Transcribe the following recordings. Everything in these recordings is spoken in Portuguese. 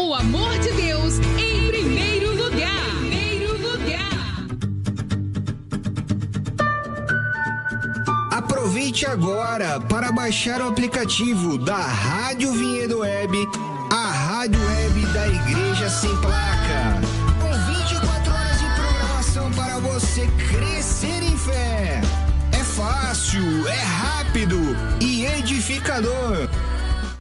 O amor de Deus em primeiro lugar. Aproveite agora para baixar o aplicativo da Rádio Vinhedo Web, a rádio web da Igreja Sem Placa. Com 24 horas de programação para você crescer em fé. É fácil, é rápido e edificador.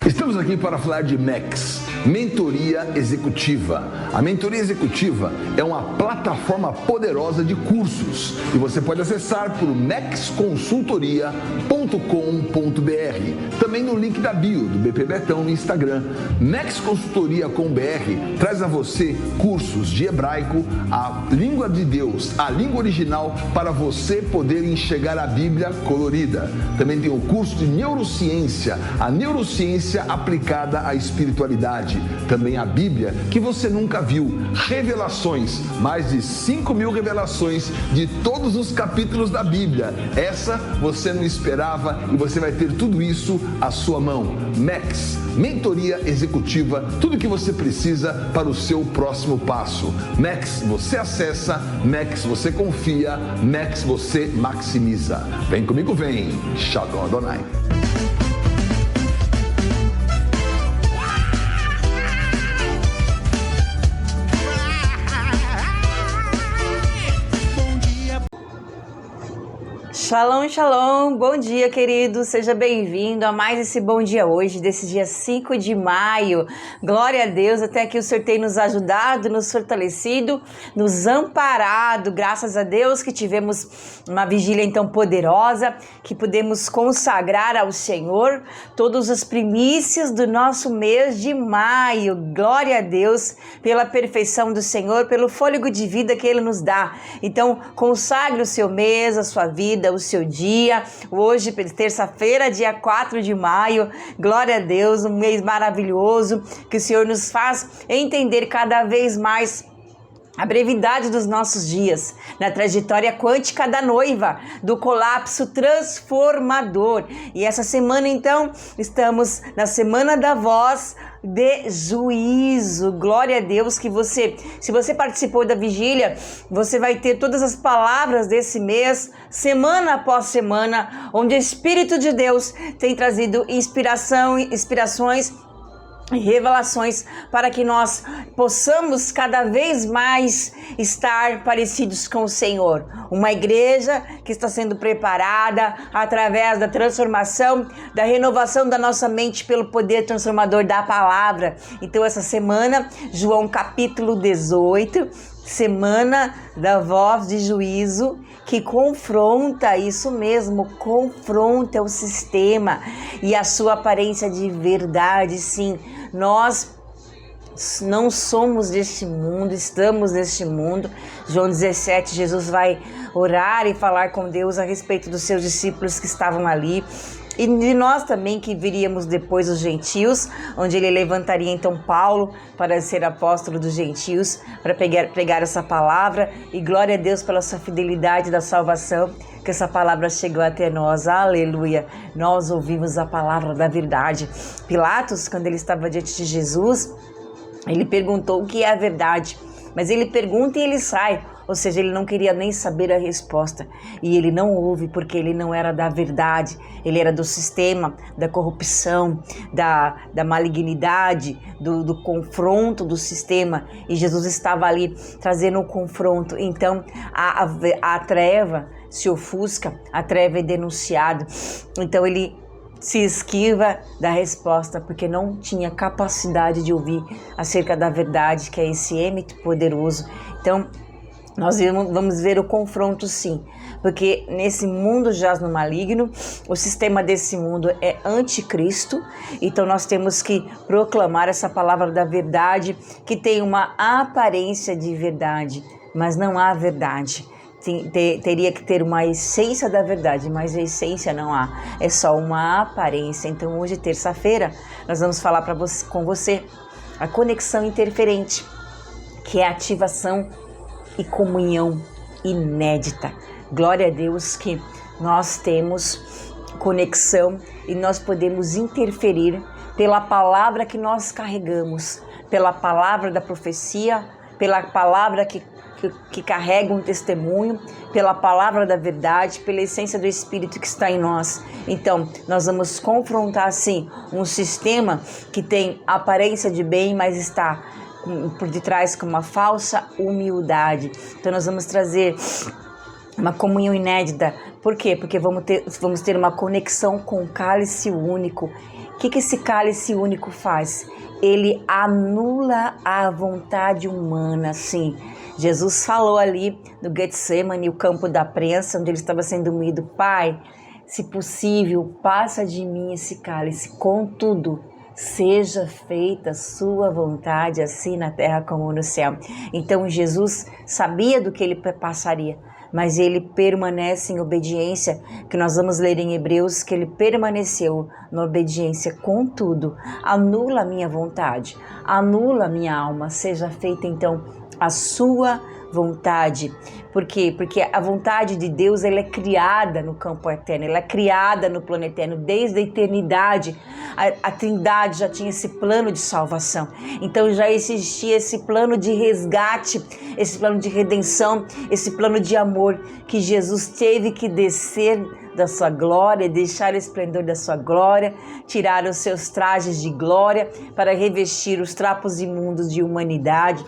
Estamos aqui para falar de MEX, Mentoria Executiva. A Mentoria Executiva é uma plataforma poderosa de cursos e você pode acessar por mexconsultoria.com.br. Também no link da bio do BP Betão no Instagram. MEX Consultoria com BR traz a você cursos de hebraico, a língua de Deus, a língua original, para você poder enxergar a Bíblia colorida. Também tem o curso de neurociência, a neurociência aplicada à espiritualidade. Também a Bíblia que você nunca viu, revelações, mais de 5.000 revelações de todos os capítulos da Bíblia. Essa você não esperava e você vai ter tudo isso à sua mão. MEX, Mentoria Executiva, tudo que você precisa para o seu próximo passo. MEX você acessa, MEX você confia, MEX você maximiza. Vem comigo, vem. Shalom Adonai. Shalom, shalom, bom dia, querido, seja bem-vindo a mais esse Bom Dia Hoje, desse dia 5 de maio, glória a Deus, até aqui o Senhor tem nos ajudado, nos fortalecido, nos amparado, graças a Deus que tivemos uma vigília então poderosa, que pudemos consagrar ao Senhor todas as primícias do nosso mês de maio, glória a Deus pela perfeição do Senhor, pelo fôlego de vida que Ele nos dá. Então consagre o seu mês, a sua vida, o seu dia, hoje, terça-feira, dia 4 de maio, glória a Deus, um mês maravilhoso, que o Senhor nos faz entender cada vez mais a brevidade dos nossos dias, na trajetória quântica da noiva, do colapso transformador. E essa semana, então, estamos na Semana da Voz de Juízo. Glória a Deus que se você participou da vigília, você vai ter todas as palavras desse mês, semana após semana, onde o Espírito de Deus tem trazido inspirações e revelações para que nós possamos cada vez mais estar parecidos com o Senhor. Uma igreja que está sendo preparada através da transformação, da renovação da nossa mente pelo poder transformador da palavra. Então essa semana, João capítulo 18, Semana da Voz de Juízo, que confronta, isso mesmo, confronta o sistema e a sua aparência de verdade. Sim, nós não somos deste mundo, estamos neste mundo. João 17, Jesus vai orar e falar com Deus a respeito dos seus discípulos que estavam ali. E de nós também que viríamos depois os gentios, onde ele levantaria então Paulo para ser apóstolo dos gentios, para pregar essa palavra. E glória a Deus pela sua fidelidade da salvação, que essa palavra chegou até nós, aleluia. Nós ouvimos a palavra da verdade. Pilatos, quando ele estava diante de Jesus, ele perguntou o que é a verdade, mas ele pergunta e ele sai. Ou seja, ele não queria nem saber a resposta. E ele não ouve porque ele não era da verdade. Ele era do sistema, da corrupção, da malignidade, do confronto do sistema. E Jesus estava ali trazendo o confronto. Então, a treva se ofusca, a treva é denunciada. Então, ele se esquiva da resposta porque não tinha capacidade de ouvir acerca da verdade, que é esse êmito poderoso. Então, nós vamos ver o confronto, sim, porque nesse mundo jaz no maligno, o sistema desse mundo é anticristo, então nós temos que proclamar essa palavra da verdade, que tem uma aparência de verdade, mas não há verdade. Teria que ter uma essência da verdade, mas a essência não há, é só uma aparência. Então hoje, terça-feira, nós vamos falar com você a conexão interferente, que é a ativação e comunhão inédita. Glória a Deus que nós temos conexão e nós podemos interferir pela palavra que nós carregamos, pela palavra da profecia, pela palavra que carrega um testemunho, pela palavra da verdade, pela essência do Espírito que está em nós. Então, nós vamos confrontar, sim, um sistema que tem aparência de bem, mas está por detrás com uma falsa humildade. Então, nós vamos trazer uma comunhão inédita. Por quê? Porque vamos ter uma conexão com o cálice único. O que esse cálice único faz? Ele anula a vontade humana, sim. Jesus falou ali no Getsemane, o campo da prensa, onde ele estava sendo moído. Pai, se possível, passa de mim esse cálice. Contudo, seja feita a sua vontade, assim na terra como no céu. Então Jesus sabia do que ele passaria, mas ele permanece em obediência, que nós vamos ler em Hebreus, que ele permaneceu na obediência. Contudo, anula a minha vontade, anula a minha alma, seja feita então a sua vontade. Por quê? Porque a vontade de Deus, ela é criada no campo eterno, ela é criada no plano eterno, desde a eternidade. A Trindade já tinha esse plano de salvação, então já existia esse plano de resgate, esse plano de redenção, esse plano de amor, que Jesus teve que descer da sua glória, deixar o esplendor da sua glória, tirar os seus trajes de glória para revestir os trapos imundos de humanidade,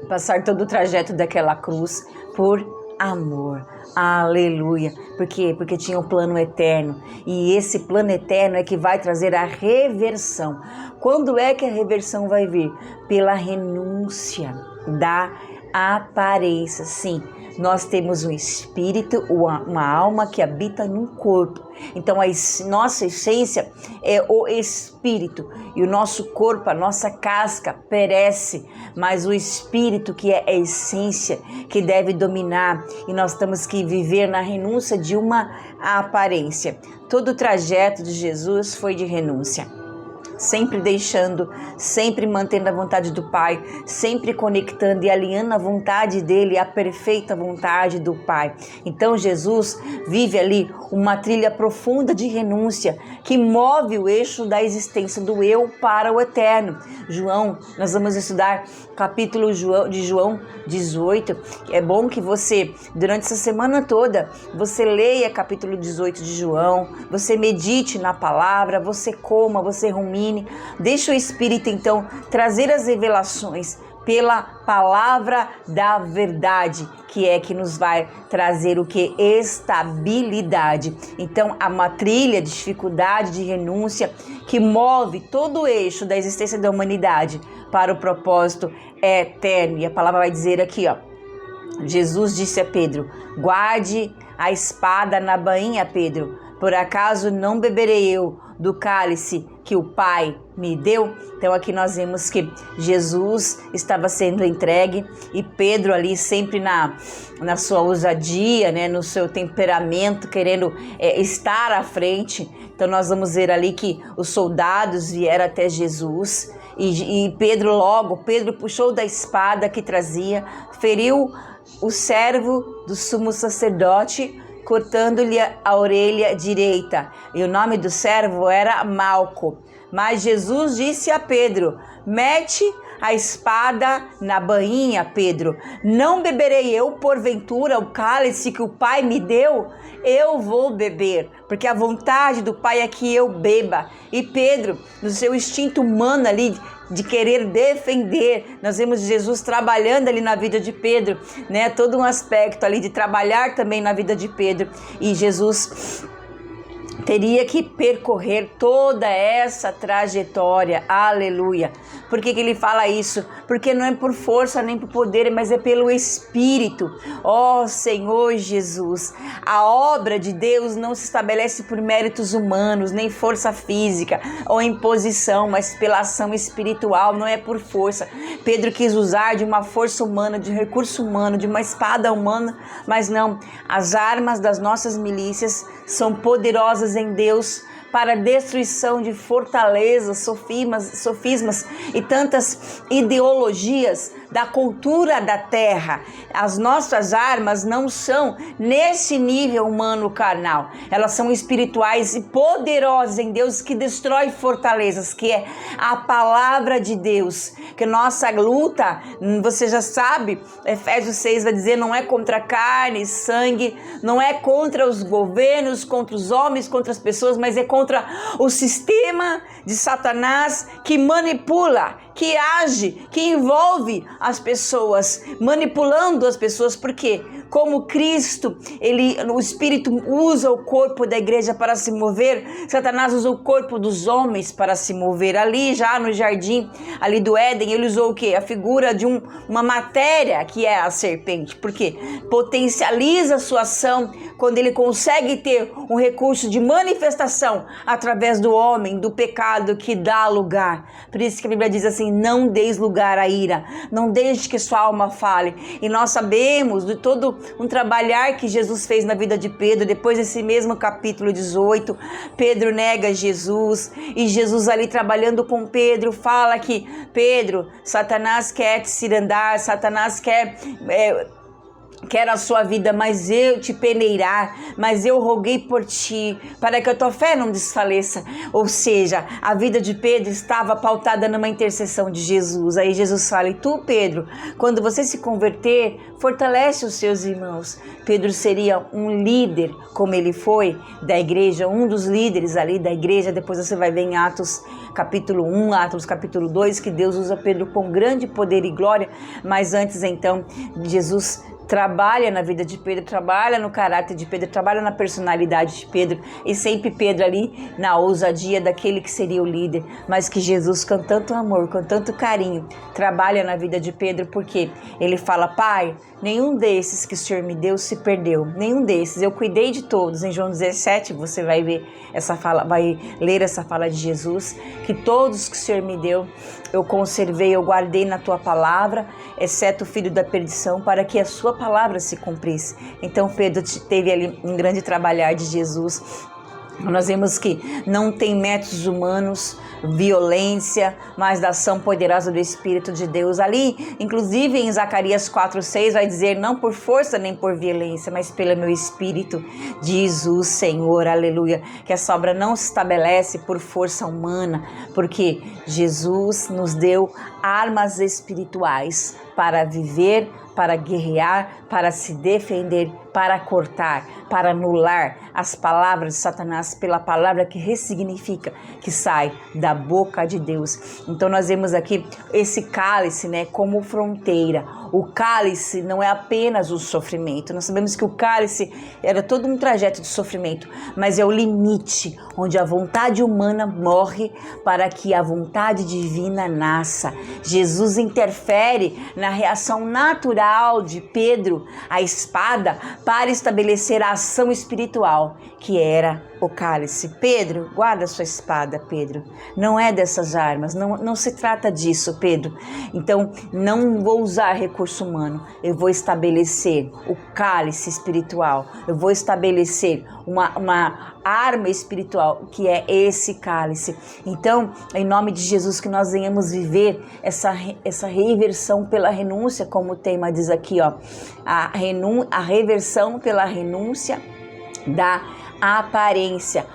passar todo o trajeto daquela cruz por amor. Aleluia. Por quê? Porque tinha um plano eterno. E esse plano eterno é que vai trazer a reversão. Quando é que a reversão vai vir? Pela renúncia da aparência. Sim, nós temos um espírito, uma alma que habita num corpo. Então a nossa essência é o espírito, e o nosso corpo, a nossa casca perece, mas o espírito, que é a essência, que deve dominar, e nós temos que viver na renúncia de uma aparência. Todo o trajeto de Jesus foi de renúncia, sempre deixando, sempre mantendo a vontade do Pai, sempre conectando e alinhando a vontade dele à perfeita vontade do Pai. Então Jesus vive ali uma trilha profunda de renúncia, que move o eixo da existência do eu para o eterno. João, nós vamos estudar capítulo de João 18. É bom que você, durante essa semana toda, você leia capítulo 18 de João, você medite na palavra, você coma, você rumine. Deixa o Espírito, então, trazer as revelações pela palavra da verdade, que é que nos vai trazer o que? Estabilidade. Então, há uma trilha de dificuldade, de renúncia, que move todo o eixo da existência da humanidade para o propósito eterno. E a palavra vai dizer aqui, ó, Jesus disse a Pedro: guarde a espada na bainha, Pedro. Por acaso não beberei eu do cálice que o Pai me deu? Então aqui nós vemos que Jesus estava sendo entregue, e Pedro ali sempre na sua ousadia, né, no seu temperamento, querendo estar à frente. Então nós vamos ver ali que os soldados vieram até Jesus, e Pedro puxou da espada que trazia, feriu o servo do sumo sacerdote, cortando-lhe a orelha direita. E o nome do servo era Malco. Mas Jesus disse a Pedro: mete a espada na bainha, Pedro. Não beberei eu, porventura, o cálice que o Pai me deu? Eu vou beber, porque a vontade do Pai é que eu beba. E Pedro, no seu instinto humano ali, de querer defender, nós vemos Jesus trabalhando ali na vida de Pedro, né? Todo um aspecto ali de trabalhar também na vida de Pedro. E Jesus teria que percorrer toda essa trajetória. Aleluia. Por que ele fala isso? Porque não é por força nem por poder, mas é pelo Espírito. Ó Senhor Jesus, a obra de Deus não se estabelece por méritos humanos, nem força física ou imposição, mas pela ação espiritual, não é por força. Pedro quis usar de uma força humana, de um recurso humano, de uma espada humana, mas não. As armas das nossas milícias são poderosas em Deus para a destruição de fortalezas, sofismas e tantas ideologias da cultura da terra. As nossas armas não são nesse nível humano carnal. Elas são espirituais e poderosas em Deus, que destrói fortalezas, que é a palavra de Deus. Que nossa luta, você já sabe, Efésios 6 vai dizer, não é contra carne e sangue, não é contra os governos, contra os homens, contra as pessoas, mas é contra o sistema de Satanás que manipula, que age, que envolve as pessoas, manipulando as pessoas. Por quê? Como Cristo, o Espírito usa o corpo da igreja para se mover, Satanás usa o corpo dos homens para se mover. Ali já no jardim, ali do Éden, ele usou o quê? A figura de uma matéria, que é a serpente. Por quê? Potencializa a sua ação quando ele consegue ter um recurso de manifestação através do homem, do pecado que dá lugar. Por isso que a Bíblia diz assim, não deis lugar à ira, não deixe que sua alma fale. E nós sabemos de todo um trabalhar que Jesus fez na vida de Pedro. Depois desse mesmo capítulo 18, Pedro nega Jesus, e Jesus ali trabalhando com Pedro, fala que Pedro, Satanás quer te cirandar, Satanás quer a sua vida, mas eu te peneirar, mas eu roguei por ti, para que a tua fé não desfaleça. Ou seja, a vida de Pedro estava pautada numa intercessão de Jesus. Aí Jesus fala, e tu, Pedro, quando você se converter, fortalece os seus irmãos. Pedro seria um líder, como ele foi, da igreja, um dos líderes ali da igreja. Depois você vai ver em Atos capítulo 1, Atos capítulo 2, que Deus usa Pedro com grande poder e glória. Mas antes então, Jesus trabalha na vida de Pedro, trabalha no caráter de Pedro, trabalha na personalidade de Pedro, e sempre Pedro ali na ousadia daquele que seria o líder, mas que Jesus, com tanto amor, com tanto carinho, trabalha na vida de Pedro, porque ele fala, Pai, nenhum desses que o Senhor me deu se perdeu, nenhum desses, eu cuidei de todos. Em João 17 você vai ver essa fala, vai ler essa fala de Jesus, que todos que o Senhor me deu, eu conservei, eu guardei na tua palavra, exceto o filho da perdição, para que a sua palavra se cumprisse. Então Pedro teve ali um grande trabalhar de Jesus. Nós vemos que não tem métodos humanos, violência, mas da ação poderosa do Espírito de Deus. Ali, inclusive em Zacarias 4:6, vai dizer, não por força nem por violência, mas pelo meu Espírito, diz o Senhor, aleluia. Que essa obra não se estabelece por força humana, porque Jesus nos deu armas espirituais para viver, para guerrear, para se defender, para cortar, para anular as palavras de Satanás pela palavra que ressignifica, que sai da boca de Deus. Então nós vemos aqui esse cálice, né, como fronteira. O cálice não é apenas o sofrimento. Nós sabemos que o cálice era todo um trajeto de sofrimento, mas é o limite onde a vontade humana morre para que a vontade divina nasça. Jesus interfere na reação natural de Pedro, a espada, para estabelecer a ação espiritual, que era o cálice. Pedro, guarda sua espada, Pedro. Não é dessas armas, não se trata disso, Pedro. Então, não vou usar recurso humano. Eu vou estabelecer o cálice espiritual. Eu vou estabelecer uma arma espiritual, que é esse cálice. Então, em nome de Jesus, que nós venhamos viver essa reversão pela renúncia, como o tema diz aqui, ó. A reversão pela renúncia da aparência.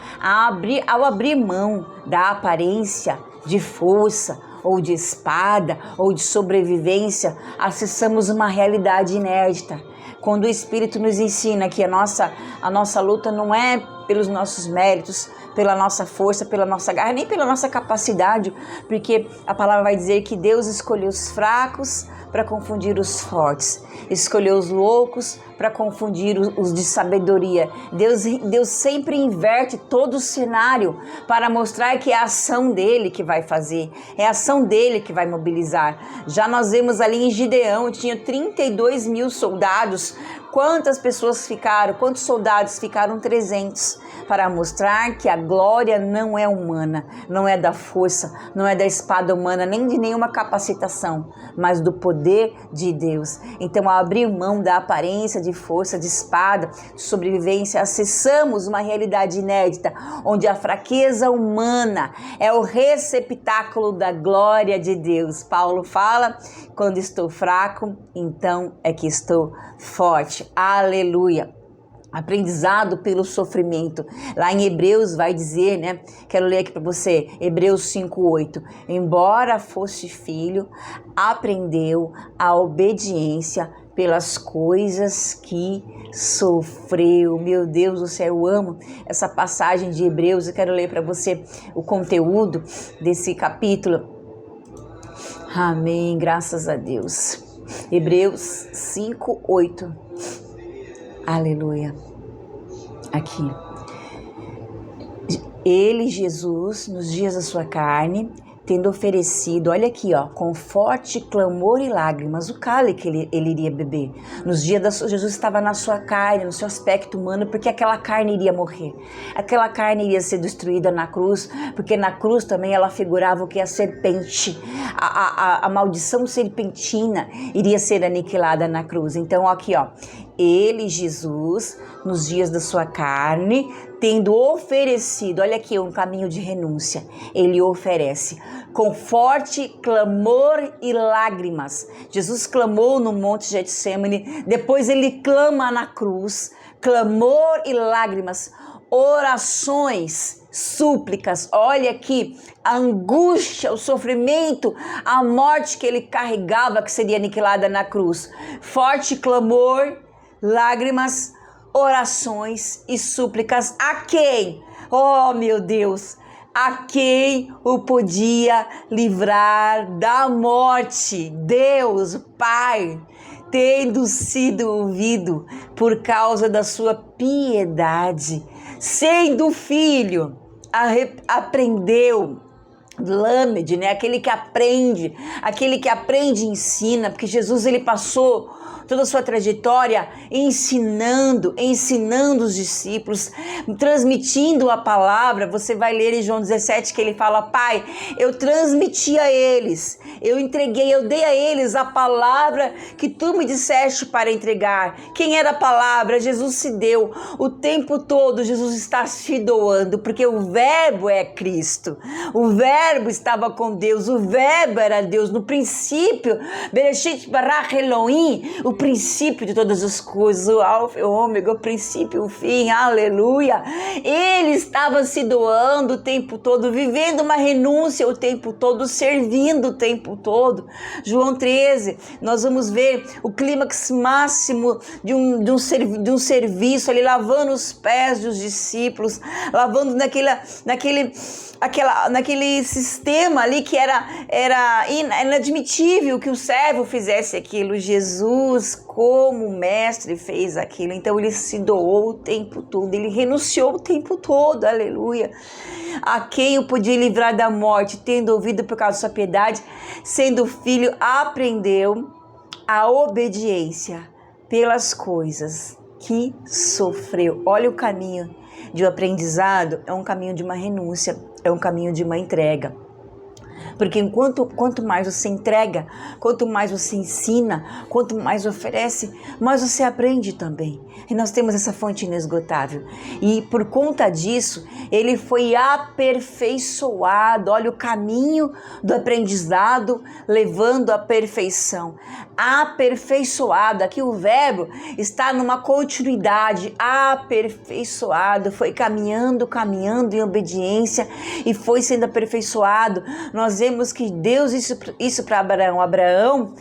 Ao abrir mão da aparência de força, ou de espada, ou de sobrevivência, acessamos uma realidade inédita. Quando o Espírito nos ensina que a nossa luta não é pelos nossos méritos, pela nossa força, pela nossa garra, nem pela nossa capacidade, porque a palavra vai dizer que Deus escolheu os fracos para confundir os fortes, escolheu os loucos para confundir os de sabedoria. Deus sempre inverte todo o cenário para mostrar que é a ação dele que vai fazer, é a ação dele que vai mobilizar. Já nós vemos ali em Gideão, tinha 32 mil soldados. Quantas pessoas ficaram? Quantos soldados ficaram? 300, para mostrar que a glória não é humana, não é da força, não é da espada humana, nem de nenhuma capacitação, mas do poder de Deus. Então, ao abrir mão da aparência de força, de espada, de sobrevivência, acessamos uma realidade inédita, onde a fraqueza humana é o receptáculo da glória de Deus. Paulo fala, quando estou fraco, então é que estou forte. Aleluia. Aprendizado pelo sofrimento. Lá em Hebreus vai dizer, né? Quero ler aqui para você, Hebreus 5:8. Embora fosse filho, aprendeu a obediência pelas coisas que sofreu. Meu Deus do céu, eu amo essa passagem de Hebreus. Eu quero ler para você o conteúdo desse capítulo. Amém, graças a Deus. Hebreus 5:8. Aleluia. Aqui. Ele, Jesus, nos dias da sua carne, tendo oferecido, olha aqui, ó, com forte clamor e lágrimas, o cálice que ele iria beber. Nos dias da sua, Jesus estava na sua carne, no seu aspecto humano, porque aquela carne iria morrer. Aquela carne iria ser destruída na cruz, porque na cruz também ela figurava o que? A serpente. A maldição serpentina iria ser aniquilada na cruz. Então, aqui, ó, ele, Jesus, nos dias da sua carne, tendo oferecido, olha aqui, um caminho de renúncia, ele oferece, com forte clamor e lágrimas. Jesus clamou no Monte Getsemane, depois ele clama na cruz, clamor e lágrimas, orações, súplicas, olha aqui, a angústia, o sofrimento, a morte que ele carregava, que seria aniquilada na cruz. Forte clamor, lágrimas, orações e súplicas a quem? Oh, meu Deus! A quem o podia livrar da morte? Deus, Pai, tendo sido ouvido por causa da sua piedade, sendo filho, aprendeu. Lamed, né? Aquele que aprende e ensina, porque Jesus, ele passou toda a sua trajetória ensinando os discípulos, transmitindo a palavra. Você vai ler em João 17 que ele fala: Pai, eu transmiti a eles, eu entreguei, eu dei a eles a palavra que tu me disseste para entregar. Quem era a palavra? Jesus se deu o tempo todo. Jesus está se doando, porque o verbo é Cristo, o verbo estava com Deus, o verbo era Deus. No princípio, Bereshit bara Elohim, o princípio de todas as coisas, o alfa e o ômega, o princípio e o fim, aleluia. Ele estava se doando o tempo todo, vivendo uma renúncia o tempo todo, servindo o tempo todo. João 13, nós vamos ver o clímax máximo de um serviço, ali lavando os pés dos discípulos, lavando naquele sistema ali que era inadmitível que o servo fizesse aquilo. Jesus, como mestre, fez aquilo. Então ele se doou o tempo todo, ele renunciou o tempo todo, aleluia. A quem o podia livrar da morte, tendo ouvido por causa da sua piedade, sendo filho, aprendeu a obediência pelas coisas que sofreu. Olha o caminho de um aprendizado, é um caminho de uma renúncia, é um caminho de uma entrega. Porque quanto mais você entrega, quanto mais você ensina, quanto mais oferece, mais você aprende também. E nós temos essa fonte inesgotável. E por conta disso, ele foi aperfeiçoado. Olha o caminho do aprendizado levando à perfeição. Aperfeiçoado. Aqui o verbo está numa continuidade. Aperfeiçoado. Foi caminhando em obediência e foi sendo aperfeiçoado. Nós vemos que Deus disse isso para Abraão: Abraão,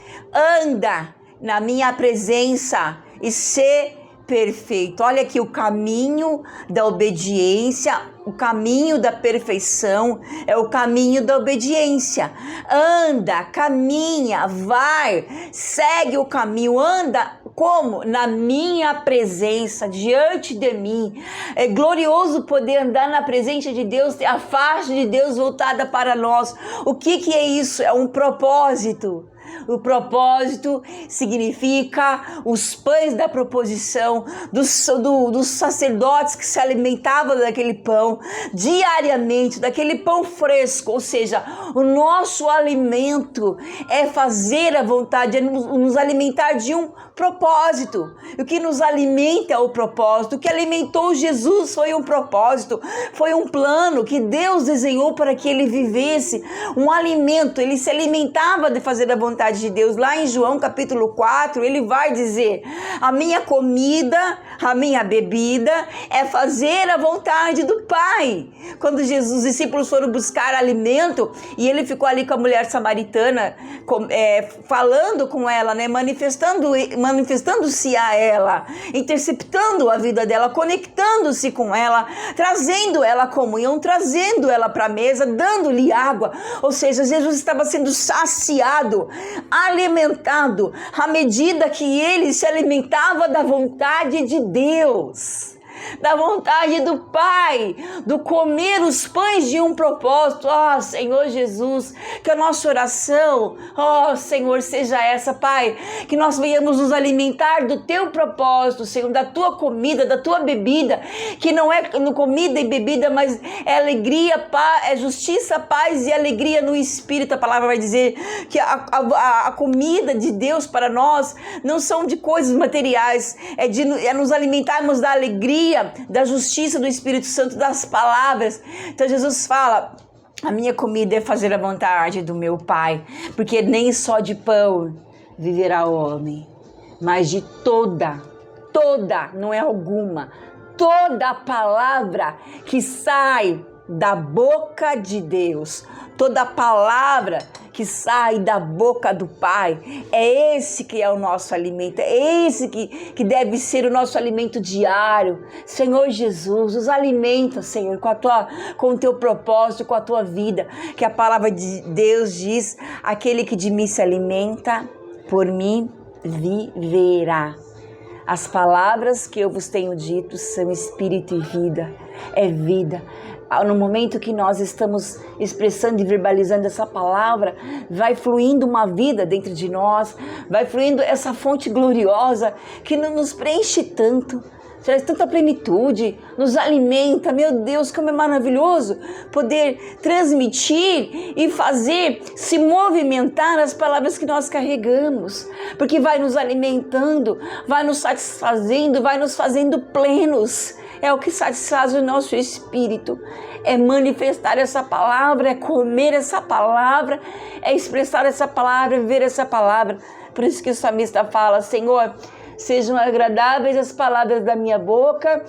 anda na minha presença e ser perfeito. Olha aqui o caminho da obediência, o caminho da perfeição é o caminho da obediência. Anda, caminha, vai, segue o caminho, anda como? Na minha presença, diante de mim. É glorioso poder andar na presença de Deus, ter a face de Deus voltada para nós. O que é isso? É um propósito. O propósito significa os pães da proposição, dos sacerdotes que se alimentavam daquele pão diariamente, daquele pão fresco. Ou seja, o nosso alimento é fazer a vontade, é nos alimentar de um propósito. O que nos alimenta é o propósito. O que alimentou Jesus foi um propósito, foi um plano que Deus desenhou para que ele vivesse, um alimento. Ele se alimentava de fazer a vontade de Deus. Lá em João capítulo 4, ele vai dizer: a minha comida, a minha bebida é fazer a vontade do Pai. Quando os discípulos foram buscar alimento e ele ficou ali com a mulher samaritana, falando com ela, né, manifestando-se a ela, interceptando a vida dela, conectando-se com ela, trazendo ela à comunhão, trazendo ela para a mesa, dando-lhe água. Ou seja, Jesus estava sendo saciado, alimentado, à medida que ele se alimentava da vontade de Deus, da vontade do Pai, do comer os pães de um propósito. Ó Senhor Jesus, que a nossa oração, ó Senhor, seja essa, Pai, que nós venhamos nos alimentar do teu propósito, Senhor, da tua comida, da tua bebida, que não é comida e bebida, mas é alegria, paz, é justiça, paz e alegria no Espírito. A palavra vai dizer que a comida de Deus para nós não são de coisas materiais, é nos alimentarmos da alegria, da justiça do Espírito Santo, das palavras. Então Jesus fala: a minha comida é fazer a vontade do meu Pai, porque nem só de pão viverá o homem, mas de toda, não é alguma, toda a palavra que sai da boca de Deus, toda a palavra que sai da boca do Pai, é esse que é o nosso alimento, é esse que deve ser o nosso alimento diário. Senhor Jesus, nos alimenta, Senhor, com o teu propósito, com a tua vida, que a palavra de Deus diz: aquele que de mim se alimenta, por mim viverá. As palavras que eu vos tenho dito são espírito e vida, é vida. No momento que nós estamos expressando e verbalizando essa palavra, vai fluindo uma vida dentro de nós, vai fluindo essa fonte gloriosa que nos preenche tanto, traz tanta plenitude, nos alimenta. Meu Deus, como é maravilhoso poder transmitir e fazer se movimentar as palavras que nós carregamos, porque vai nos alimentando, vai nos satisfazendo, vai nos fazendo plenos. É o que satisfaz o nosso espírito, é manifestar essa palavra, é comer essa palavra, é expressar essa palavra, é viver essa palavra. Por isso que o salmista fala: Senhor, sejam agradáveis as palavras da minha boca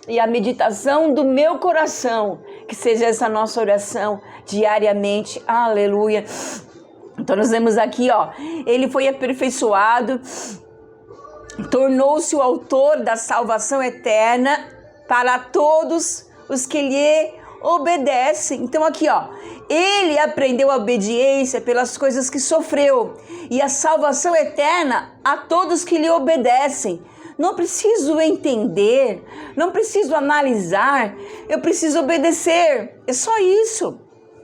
e a meditação do meu coração, que seja essa nossa oração diariamente. Aleluia. Então nós vemos aqui, ó, ele foi aperfeiçoado, tornou-se o autor da salvação eterna para todos os que lhe obedecem. Então aqui, ó, ele aprendeu a obediência pelas coisas que sofreu e a salvação eterna a todos que lhe obedecem. Não preciso entender, não preciso analisar, eu preciso obedecer. É só isso.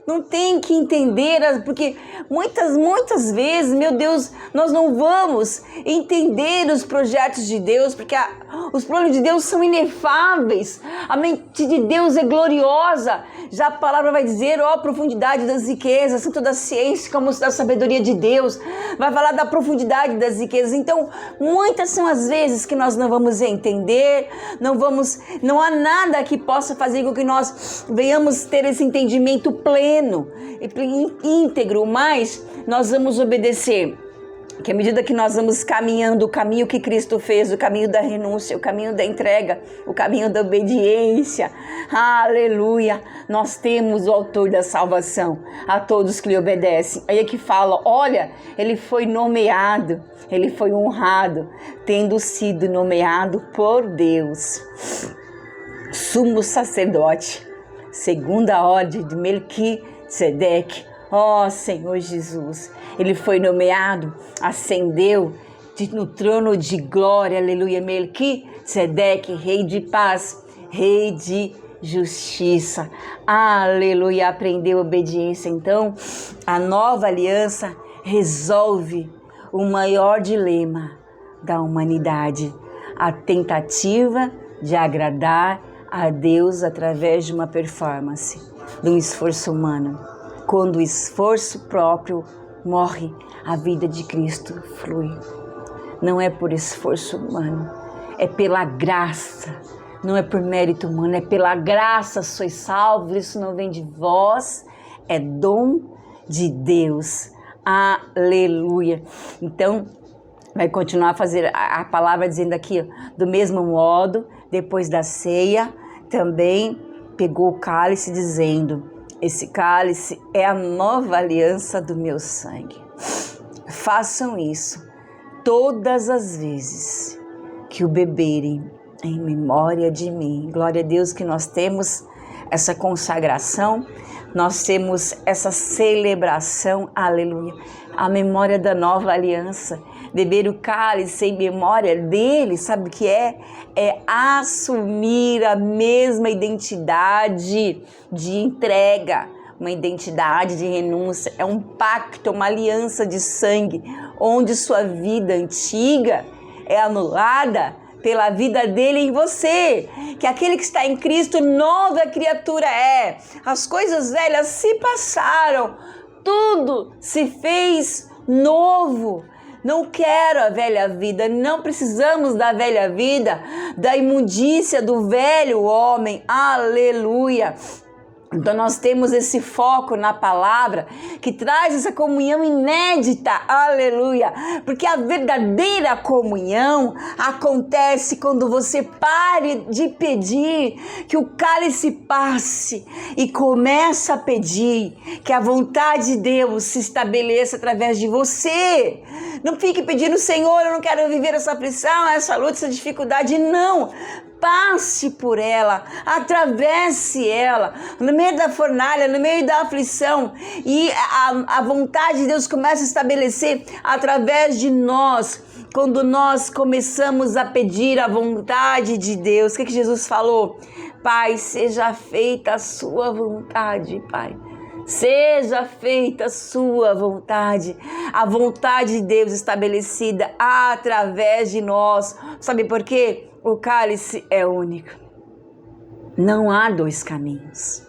Não tem que entender, porque muitas vezes, meu Deus, nós não vamos entender os projetos de Deus, porque os planos de Deus são inefáveis, a mente de Deus é gloriosa. Já a palavra vai dizer, ó, a profundidade das riquezas, tanto da ciência como da sabedoria de Deus, vai falar da profundidade das riquezas. Então, muitas são as vezes que nós não vamos entender, não há nada que possa fazer com que nós venhamos ter esse entendimento pleno, íntegro, mas nós vamos obedecer, que à medida que nós vamos caminhando o caminho que Cristo fez, o caminho da renúncia, o caminho da entrega, o caminho da obediência, aleluia, nós temos o autor da salvação a todos que lhe obedecem. Aí é que fala, olha, ele foi nomeado, ele foi honrado, tendo sido nomeado por Deus sumo sacerdote, segundo a ordem de Melquisedeque. Ó Senhor Jesus, ele foi nomeado, ascendeu no trono de glória, aleluia, Melquisedeque, rei de paz, rei de justiça, aleluia, aprendeu obediência. Então, a nova aliança resolve o maior dilema da humanidade, a tentativa de agradar a Deus através de uma performance, de um esforço humano. Quando o esforço próprio morre, a vida de Cristo flui. Não é por esforço humano, é pela graça, não é por mérito humano, é pela graça sois salvos, isso não vem de vós, é dom de Deus. Aleluia. Então, vai continuar a fazer a palavra dizendo aqui, do mesmo modo, depois da ceia, também pegou o cálice dizendo, esse cálice é a nova aliança do meu sangue. Façam isso todas as vezes que o beberem em memória de mim. Glória a Deus que nós temos essa consagração, nós temos essa celebração, aleluia, a memória da nova aliança. Beber o cálice em memória dele, sabe o que é? É assumir a mesma identidade de entrega, uma identidade de renúncia, é um pacto, uma aliança de sangue, onde sua vida antiga é anulada pela vida dele em você, que aquele que está em Cristo, nova criatura é. As coisas velhas se passaram, tudo se fez novo. Não quero a velha vida, não precisamos da velha vida, da imundícia do velho homem, aleluia. Então nós temos esse foco na palavra que traz essa comunhão inédita, aleluia, porque a verdadeira comunhão acontece quando você pare de pedir que o cálice passe e começa a pedir que a vontade de Deus se estabeleça através de você. Não fique pedindo, Senhor, eu não quero viver essa aflição, essa luta, essa dificuldade, não. Passe por ela, atravesse ela, no meio da fornalha, no meio da aflição, e a vontade de Deus começa a estabelecer através de nós, quando nós começamos a pedir a vontade de Deus. O que Jesus falou? Pai, seja feita a sua vontade, Pai. Seja feita a sua vontade, a vontade de Deus estabelecida através de nós. Sabe por quê? O cálice é único. Não há dois caminhos.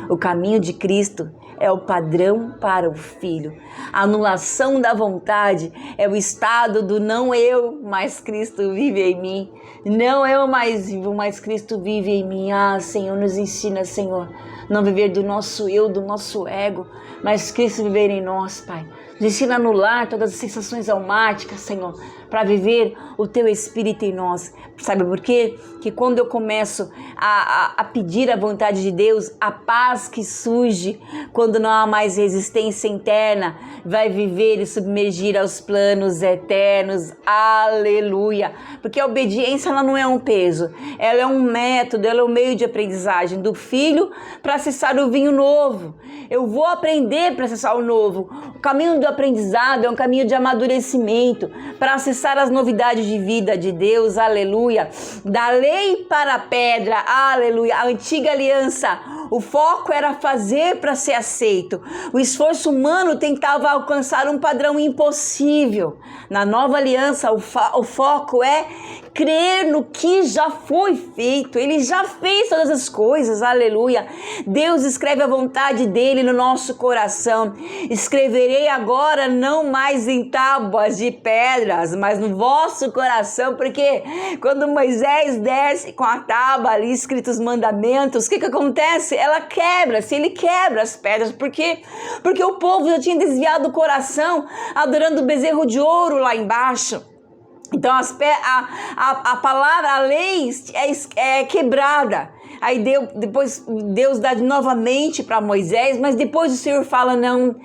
O caminho de Cristo é o padrão para o Filho. A anulação da vontade é o estado do não eu, mas Cristo vive em mim. Não eu mais vivo, mas Cristo vive em mim. Ah, Senhor, nos ensina, Senhor, não viver do nosso eu, do nosso ego, mas Cristo viver em nós, Pai. Nos ensina a anular todas as sensações almáticas, Senhor, para viver o Teu Espírito em nós. Sabe por quê? Que quando eu começo a pedir a vontade de Deus, a paz que surge, quando não há mais resistência interna, vai viver e submergir aos planos eternos. Aleluia! Porque a obediência, ela não é um peso, ela é um método, ela é um meio de aprendizagem do filho para acessar o vinho novo. Eu vou aprender para acessar o novo. O caminho do aprendizado é um caminho de amadurecimento para acessar as novidades de vida de Deus, aleluia. Da lei para a pedra, aleluia. A antiga aliança, o foco era fazer para ser aceito. O esforço humano tentava alcançar um padrão impossível. Na nova aliança, o foco é crer no que já foi feito. Ele já fez todas as coisas, aleluia. Deus escreve a vontade dele no nosso coração. Escreverei agora não mais em tábuas de pedras, mas no vosso coração, porque quando Moisés desce com a tábua ali escritos os mandamentos, o que acontece? Ela quebra, ele quebra as pedras, porque o povo já tinha desviado o coração, adorando o bezerro de ouro lá embaixo. Então a palavra, a lei é quebrada. Aí depois Deus dá novamente para Moisés, mas depois o Senhor fala, não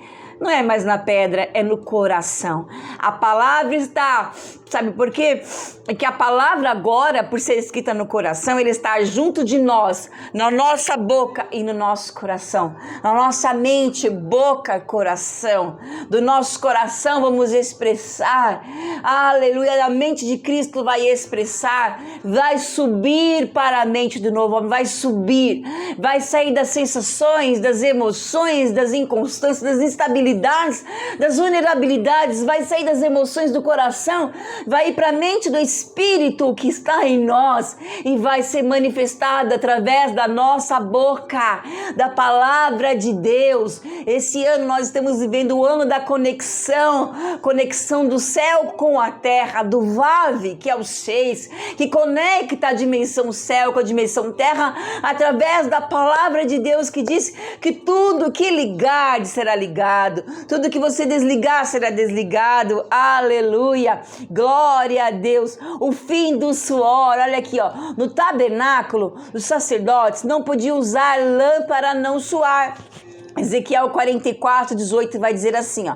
é mais na pedra, é no coração. A palavra está, sabe por quê? É que a palavra agora, por ser escrita no coração, ele está junto de nós, na nossa boca e no nosso coração. Na nossa mente, boca, coração. Do nosso coração vamos expressar, aleluia, a mente de Cristo vai expressar, vai subir para a mente do novo homem, vai subir, vai sair das sensações, das emoções, das inconstâncias, das instabilidades, debilidades, das vulnerabilidades, vai sair das emoções do coração, vai ir para a mente do Espírito que está em nós e vai ser manifestada através da nossa boca, da palavra de Deus. Esse ano nós estamos vivendo o ano da conexão do céu com a terra, do VAV, que é o 6, que conecta a dimensão céu com a dimensão terra, através da palavra de Deus que diz que tudo que ligar será ligado, tudo que você desligar será desligado. Aleluia, glória a Deus. O fim do suor, olha aqui, ó, no tabernáculo os sacerdotes não podiam usar lâmpada não suar. Ezequiel 44:18 vai dizer assim, ó: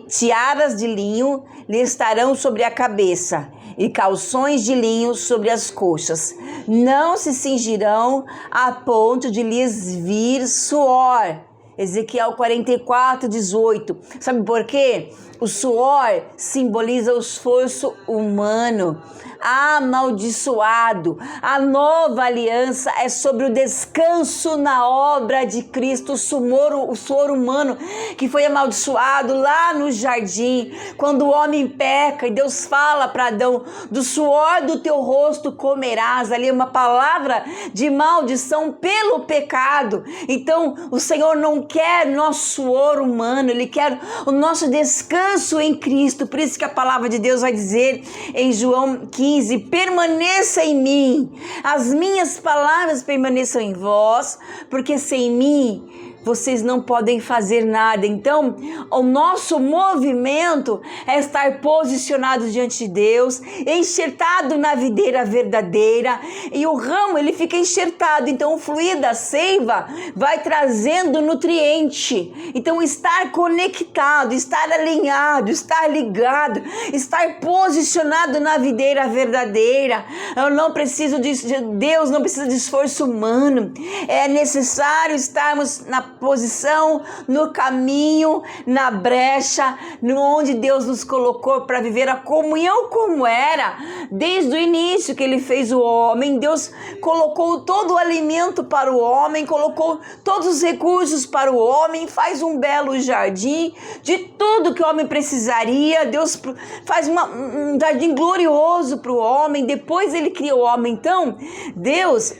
tiaras de linho lhe estarão sobre a cabeça e calções de linho sobre as coxas. Não se cingirão a ponto de lhes vir suor. Ezequiel 44:18. Sabe por quê? O suor simboliza o esforço humano, amaldiçoado. A nova aliança é sobre o descanso na obra de Cristo, o suor humano que foi amaldiçoado lá no jardim, quando o homem peca e Deus fala para Adão: do suor do teu rosto comerás. Ali é uma palavra de maldição pelo pecado. Então o Senhor não quer nosso suor humano, Ele quer o nosso descanso em Cristo. Por isso que a palavra de Deus vai dizer em João 15: permaneça em mim, as minhas palavras permaneçam em vós, porque sem mim vocês não podem fazer nada. Então, o nosso movimento é estar posicionado diante de Deus, enxertado na videira verdadeira, e o ramo ele fica enxertado. Então, o fluir da seiva vai trazendo nutriente. Então, estar conectado, estar alinhado, estar ligado, estar posicionado na videira verdadeira. Eu não preciso de Deus, não precisa de esforço humano. É necessário estarmos na posição, no caminho, na brecha, onde Deus nos colocou para viver a comunhão como era desde o início que Ele fez o homem. Deus colocou todo o alimento para o homem, colocou todos os recursos para o homem, faz um belo jardim de tudo que o homem precisaria. Deus faz um jardim glorioso para o homem, depois Ele cria o homem. Então, Deus,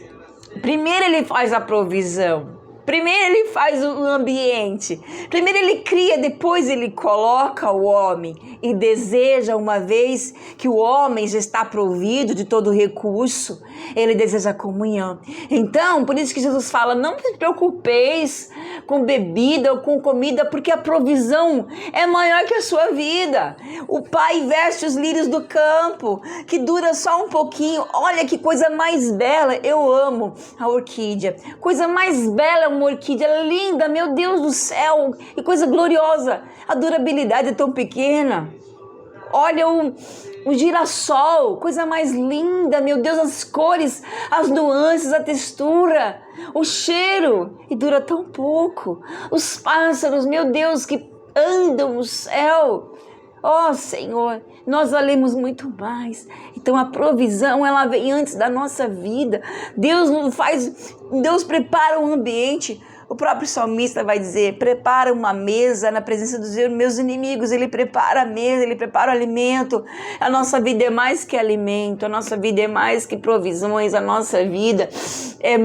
primeiro Ele faz a provisão. Primeiro Ele faz o ambiente, primeiro Ele cria, depois Ele coloca o homem e deseja, uma vez que o homem já está provido de todo o recurso, Ele deseja comunhão. Então, por isso que Jesus fala: não se preocupeis com bebida ou com comida, porque a provisão é maior que a sua vida. O Pai veste os lírios do campo, que dura só um pouquinho. Olha que coisa mais bela, eu amo a orquídea, coisa mais bela, uma orquídea linda, meu Deus do céu, que coisa gloriosa. A durabilidade é tão pequena. Olha o girassol, coisa mais linda, meu Deus, as cores, as nuances, a textura, o cheiro, e dura tão pouco. Os pássaros, meu Deus, que andam no céu. Ó Senhor, nós valemos muito mais. Então a provisão, ela vem antes da nossa vida. Deus prepara um ambiente. O próprio salmista vai dizer: prepara uma mesa na presença dos meus inimigos. Ele prepara a mesa, Ele prepara o alimento. A nossa vida é mais que alimento, a nossa vida é mais que provisões, a nossa vida é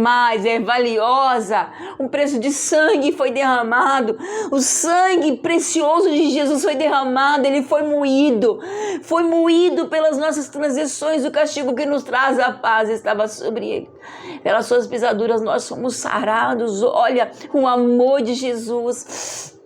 valiosa. Um preço de sangue foi derramado, o sangue precioso de Jesus foi derramado, Ele foi moído pelas nossas transgressões. O castigo que nos traz a paz estava sobre Ele, pelas suas pisaduras nós fomos sarados. Olha, o amor de Jesus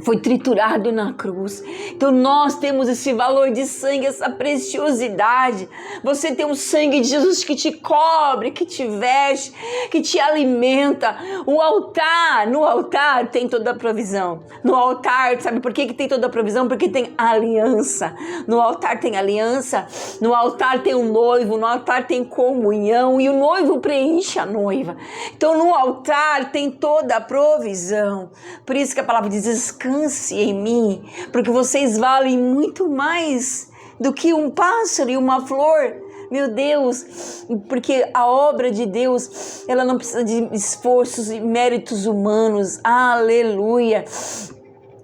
foi triturado na cruz. Então nós temos esse valor de sangue, essa preciosidade. Você tem o sangue de Jesus que te cobre, que te veste, que te alimenta. No altar tem toda a provisão. No altar, sabe por que tem toda a provisão? Porque tem aliança. No altar tem aliança, no altar tem um noivo, no altar tem comunhão, e o noivo preenche a noiva. Então no altar tem toda a provisão. Por isso que a palavra diz: descanse em mim, porque vocês valem muito mais do que um pássaro e uma flor. Meu Deus, porque a obra de Deus, ela não precisa de esforços e méritos humanos. Aleluia.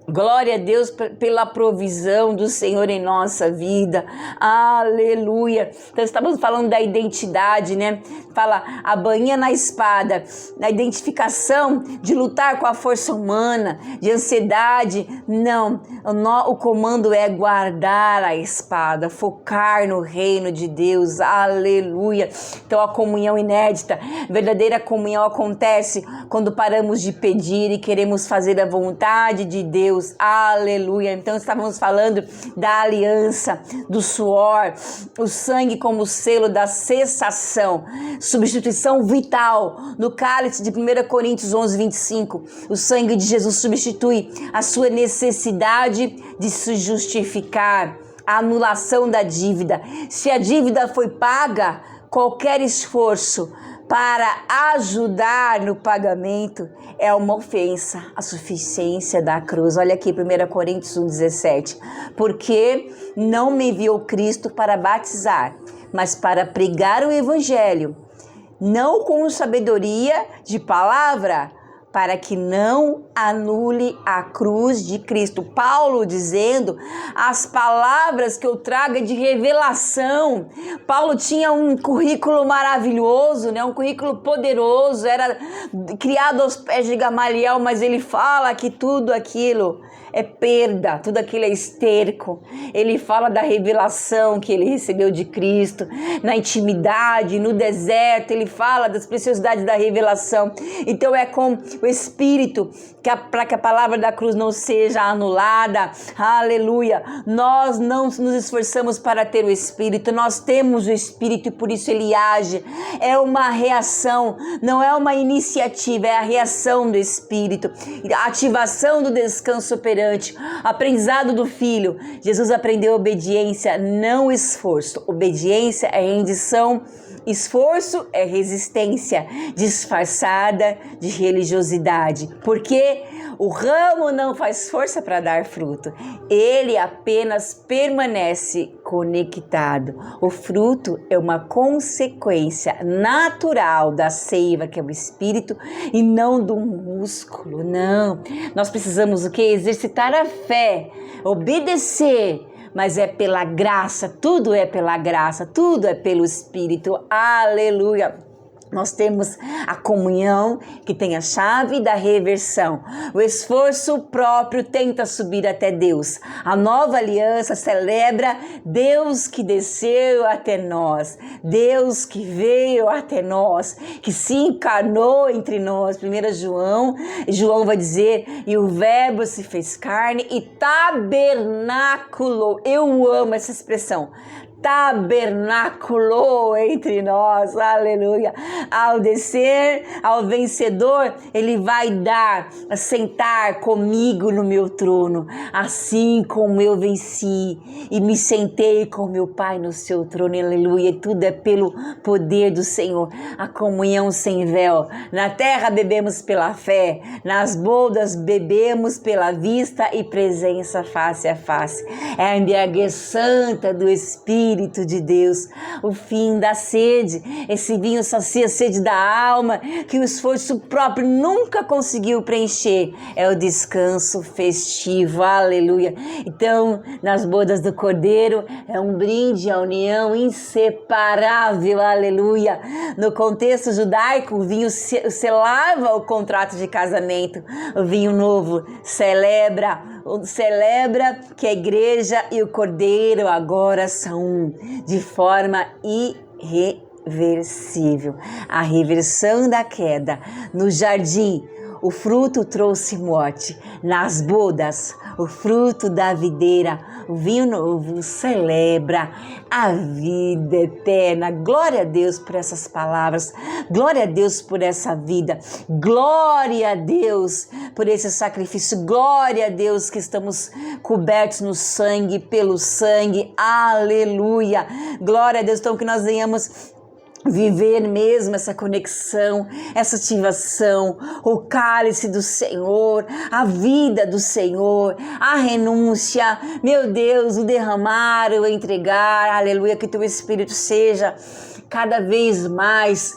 Glória a Deus pela provisão do Senhor em nossa vida. Aleluia. Então estamos falando da identidade, né? Fala a bainha na espada, na identificação de lutar com a força humana, de ansiedade. Não, o comando é guardar a espada, focar no reino de Deus. Aleluia. Então a comunhão inédita, verdadeira comunhão acontece quando paramos de pedir e queremos fazer a vontade de Deus. Aleluia. Então estávamos falando da aliança, do suor, o sangue como selo da cessação, substituição vital. No cálice de 1 Coríntios 11, 25, o sangue de Jesus substitui a sua necessidade de se justificar, a anulação da dívida. Se a dívida foi paga, qualquer esforço para ajudar no pagamento é uma ofensa à suficiência da cruz. Olha aqui 1 Coríntios 1,17. Porque não me enviou Cristo para batizar, mas para pregar o evangelho, não com sabedoria de palavra, para que não anule a cruz de Cristo. Paulo dizendo, as palavras que eu trago é de revelação. Paulo tinha um currículo maravilhoso, né? Um currículo poderoso, era criado aos pés de Gamaliel, mas ele fala que tudo aquilo é perda, tudo aquilo é esterco. Ele fala da revelação que ele recebeu de Cristo, na intimidade, no deserto, ele fala das preciosidades da revelação. Então é com o Espírito, para que a palavra da cruz não seja anulada. Aleluia. Nós não nos esforçamos para ter o Espírito, nós temos o Espírito e por isso ele age. É uma reação, não é uma iniciativa, é a reação do Espírito, a ativação do descanso operante, aprendizado do Filho. Jesus aprendeu obediência, não esforço. Obediência é rendição, esforço é resistência disfarçada de religiosidade. Porque o ramo não faz força para dar fruto, ele apenas permanece conectado. O fruto é uma consequência natural da seiva, que é o Espírito, e não do músculo, não. Nós precisamos o quê? Exercitar a fé, obedecer, mas é pela graça, tudo é pela graça, tudo é pelo Espírito. Aleluia. Nós temos a comunhão, que tem a chave da reversão. O esforço próprio tenta subir até Deus. A nova aliança celebra Deus que desceu até nós, Deus que veio até nós, que se encarnou entre nós. 1 João vai dizer, e o verbo se fez carne e tabernaculou. Eu amo essa expressão. Tabernaculou entre nós, aleluia. Ao descer, ao vencedor, ele vai sentar comigo no meu trono, assim como eu venci e me sentei com meu Pai no seu trono, aleluia. Tudo é pelo poder do Senhor, a comunhão sem véu. Na terra bebemos pela fé, nas bodas bebemos pela vista e presença face a face. É a embriaguez santa do Espírito de Deus, o fim da sede. Esse vinho sacia a sede da alma, que o esforço próprio nunca conseguiu preencher. É o descanso festivo, aleluia. Então, nas bodas do Cordeiro, é um brinde à união inseparável, aleluia. No contexto judaico, o vinho selava o contrato de casamento. O vinho novo celebra que a igreja e o Cordeiro agora são um, de forma irreversível. A reversão da queda. No jardim, o fruto trouxe morte. Nas bodas, o fruto da videira, o vinho novo celebra a vida eterna. Glória a Deus por essas palavras. Glória a Deus por essa vida. Glória a Deus por esse sacrifício. Glória a Deus que estamos cobertos no sangue, pelo sangue. Aleluia. Glória a Deus. Então que nós venhamos viver mesmo essa conexão, essa ativação, o cálice do Senhor, a vida do Senhor, a renúncia, meu Deus, o derramar, o entregar, aleluia, que teu Espírito seja cada vez mais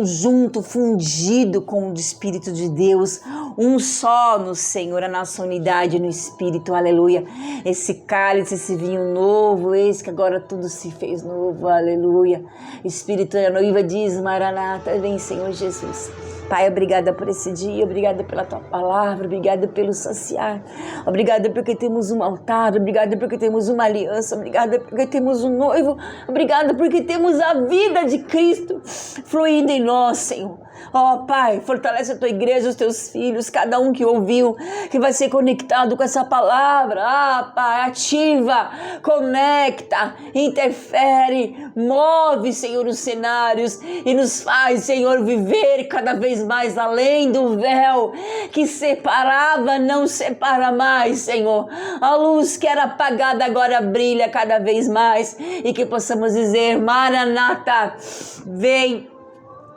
junto, fundido com o Espírito de Deus, um só no Senhor, a nossa unidade no Espírito, aleluia. Esse cálice, esse vinho novo, eis que agora tudo se fez novo, aleluia. Espírito da noiva diz, Maranata, vem Senhor Jesus. Pai, obrigada por esse dia, obrigada pela tua palavra, obrigada pelo saciar, obrigada porque temos um altar, obrigada porque temos uma aliança, obrigada porque temos um noivo, obrigada porque temos a vida de Cristo fluindo em nós, Senhor. Ó Pai, fortalece a tua igreja, os teus filhos, cada um que ouviu, que vai ser conectado com essa palavra. Pai, ativa, conecta, interfere, move, Senhor, os cenários e nos faz, Senhor, viver cada vez mais além do véu que separava, não separa mais, Senhor. A luz que era apagada agora brilha cada vez mais e que possamos dizer, Maranata, vem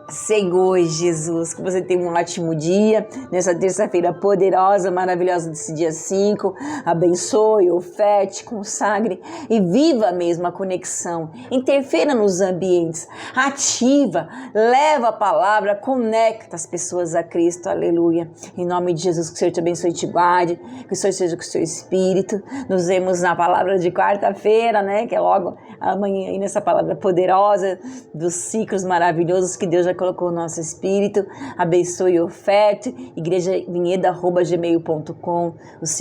Senhor Jesus, que você tenha um ótimo dia, nessa terça-feira poderosa, maravilhosa desse dia 5, abençoe, oferte, consagre e viva mesmo a conexão, interfira nos ambientes, ativa, leva a palavra, conecta as pessoas a Cristo, aleluia, em nome de Jesus, que o Senhor te abençoe e te guarde, que o Senhor seja com o seu Espírito, nos vemos na palavra de quarta-feira, né, que é logo amanhã aí nessa palavra poderosa dos ciclos maravilhosos que Deus já colocou no nosso espírito. Abençoe e oferte, igrejavinheda@gmail.com.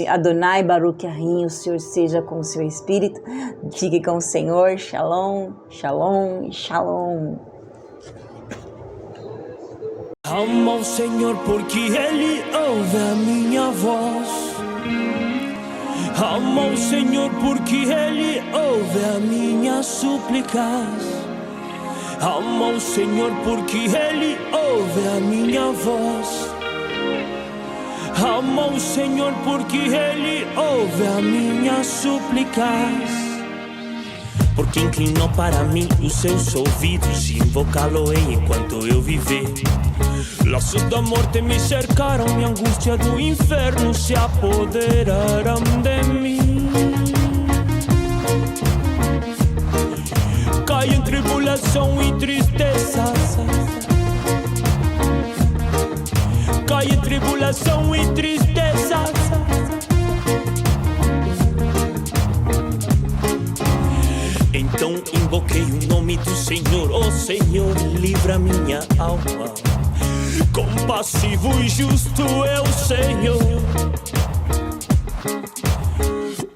Adonai Baruch Ahim, o Senhor seja com o seu espírito, fique com o Senhor, shalom, shalom, shalom. Amo ao Senhor porque Ele ouve a minha voz. Amo ao Senhor porque Ele ouve a minhas súplicas. Amo ao Senhor porque Ele ouve a minha voz. Amo ao Senhor porque Ele ouve a minhas súplicas. Porque inclinou para mim os seus ouvidos e invocá-lo-ei enquanto eu viver. Laços da morte me cercaram e a angústia do inferno se apoderaram de mim. Cai em tribulação e tristeza. Cai em tribulação e tristeza. Então invoquei o nome do Senhor. Oh Senhor, livra minha alma. Compassivo e justo é o Senhor.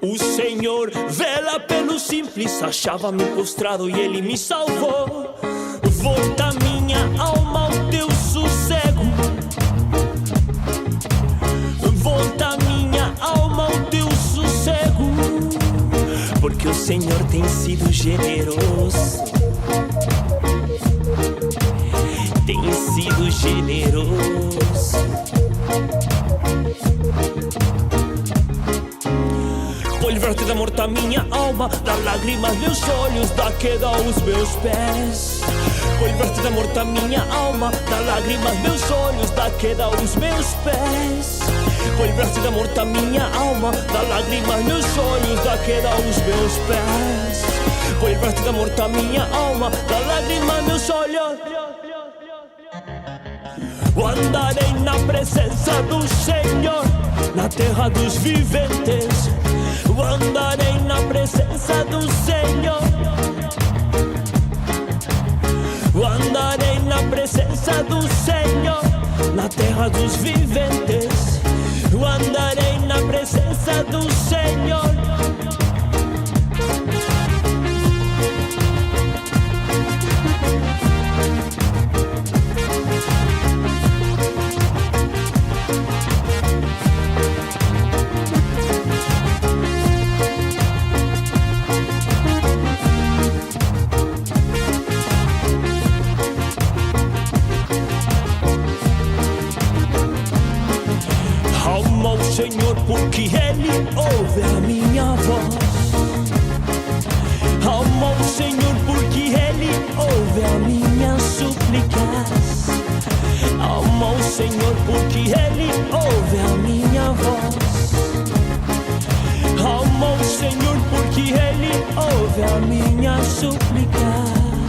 O Senhor vela pelo simples. Achava-me prostrado e Ele me salvou. Volta minha alma ao teu sossego. Volta minha alma ao teu sossego. Porque o Senhor tem sido generoso. Tem sido generoso. Foi livrar-te da morte a minha alma, da lágrimas meus olhos, da queda aos meus pés. Foi livrar-te da morte a minha alma, da lágrimas meus olhos, da queda aos meus pés. Foi livrar-te da morte a minha alma, da lágrimas meus olhos, da queda aos meus pés. Foi livrar-te da morte a minha alma, da lágrimas meus olhos. Andarei na presença do Senhor, na terra dos viventes. Andarei na presença do Senhor. Andarei na presença do Senhor, na terra dos viventes. Andarei na presença do Senhor. Senhor, porque Ele ouve a minha voz. Amo ao Senhor, porque Ele ouve a minhas súplicas. Amo ao Senhor, porque Ele ouve a minha voz. Amo ao Senhor, porque Ele ouve a minhas súplicas.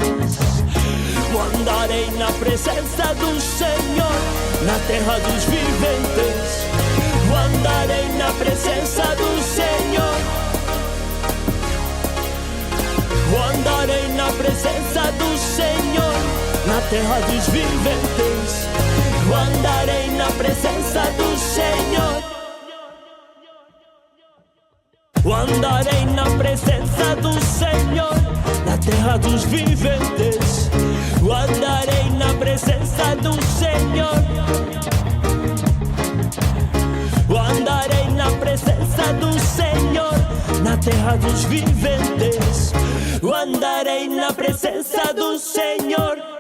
andarei na presença do Senhor, na terra dos viventes. Andarei na presença do Senhor. Andarei na presença do Senhor, na terra dos viventes. Andarei na presença do Senhor. Andarei na presença do Senhor, na terra dos viventes. Andarei na presença do Senhor. Andarei na presença do Senhor, na terra dos viventes. Andarei na presença do Senhor.